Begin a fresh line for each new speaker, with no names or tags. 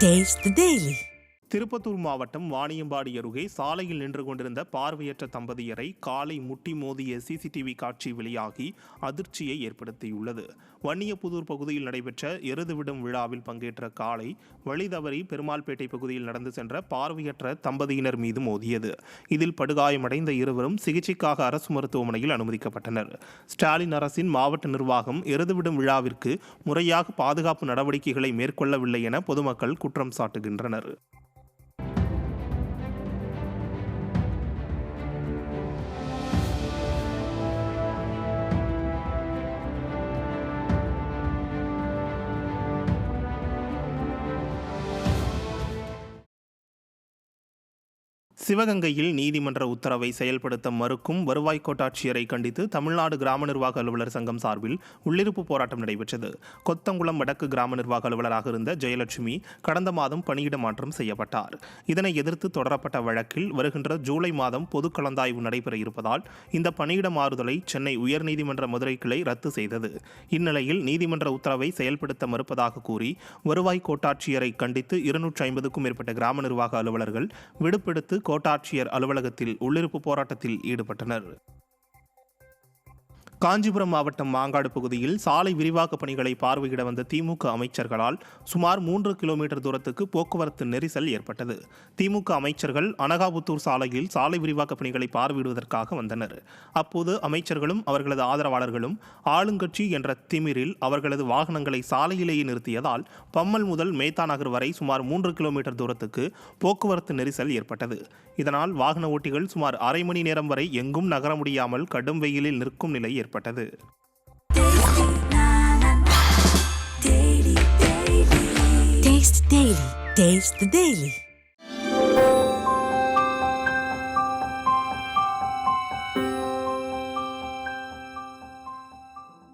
Taste the Daily.
Tirupattur மாவட்டம் வாணியம்பாடி அருகே சாலையில் நின்று கொண்டிருந்த பார்வையற்ற தம்பதியரை காலை முட்டி மோதிய சிசிடிவி காட்சி வெளியாகி அதிர்ச்சியை ஏற்படுத்தியுள்ளது. வன்னியப்புதூர் பகுதியில் நடைபெற்ற எருது விடும் விழாவில் பங்கேற்ற காலை வழிதவறி பெருமாள்பேட்டை பகுதியில் நடந்து சென்ற பார்வையற்ற தம்பதியினர் மீது மோதியது. இதில் படுகாயமடைந்த இருவரும் சிகிச்சைக்காக அரசு மருத்துவமனையில் அனுமதிக்கப்பட்டனர். ஸ்டாலின் அரசின் மாவட்ட நிர்வாகம் எருது விடும் விழாவிற்கு முறையாக பாதுகாப்பு நடவடிக்கைகளை மேற்கொள்ளவில்லை என பொதுமக்கள் குற்றம் சாட்டுகின்றனர். சிவகங்கையில் நீதிமன்ற உத்தரவை செயல்படுத்த மறுக்கும் வருவாய் கோட்டாட்சியரை கண்டித்து தமிழ்நாடு கிராம நிர்வாக அலுவலர் சங்கம் சார்பில் உள்ளிருப்பு போராட்டம் நடைபெற்றது. கொத்தங்குளம் வடக்கு கிராம நிர்வாக அலுவலராக இருந்த ஜெயலட்சுமி கடந்த மாதம் பணியிட மாற்றம் செய்யப்பட்டார். இதனை எதிர்த்து தொடரப்பட்ட வழக்கில் வருகின்ற ஜூலை மாதம் பொது கலந்தாய்வு நடைபெற இருப்பதால் இந்த பணியிட மாறுதலை சென்னை உயர்நீதிமன்ற மதுரை கிளை ரத்து செய்தது. இந்நிலையில் நீதிமன்ற உத்தரவை செயல்படுத்த மறுப்பதாக கூறி வருவாய் கோட்டாட்சியரை கண்டித்து 250க்கும் மேற்பட்ட கிராம நிர்வாக அலுவலர்கள் விடுப்பெடுத்து கோட்டாட்சியர் அலுவலகத்தில் உள்ளிருப்பு போராட்டத்தில் ஈடுபட்டனர். காஞ்சிபுரம் மாவட்டம் மாங்காடு பகுதியில் சாலை விரிவாக்க பணிகளை பார்வையிட வந்த திமுக அமைச்சர்களால் சுமார் 3 கிலோமீட்டர் தூரத்துக்கு போக்குவரத்து நெரிசல் ஏற்பட்டது. திமுக அமைச்சர்கள் அனகாபுத்தூர் சாலையில் சாலை விரிவாக்க பணிகளை பார்வையிடுவதற்காக வந்தனர். அப்போது அமைச்சர்களும் அவர்களது ஆதரவாளர்களும் ஆளுங்கட்சி என்ற திமிரில் அவர்களது வாகனங்களை சாலையிலேயே நிறுத்தியதால் பம்மல் முதல் மேத்தா நகர் வரை சுமார் 3 கிலோமீட்டர் தூரத்துக்கு போக்குவரத்து நெரிசல் ஏற்பட்டது. இதனால் வாகன ஓட்டிகள் சுமார் அரை மணி நேரம் வரை எங்கும் நகர முடியாமல் கடும் வெயிலில் நிற்கும் நிலை ஏற்பட்டது.
Taste the Daily.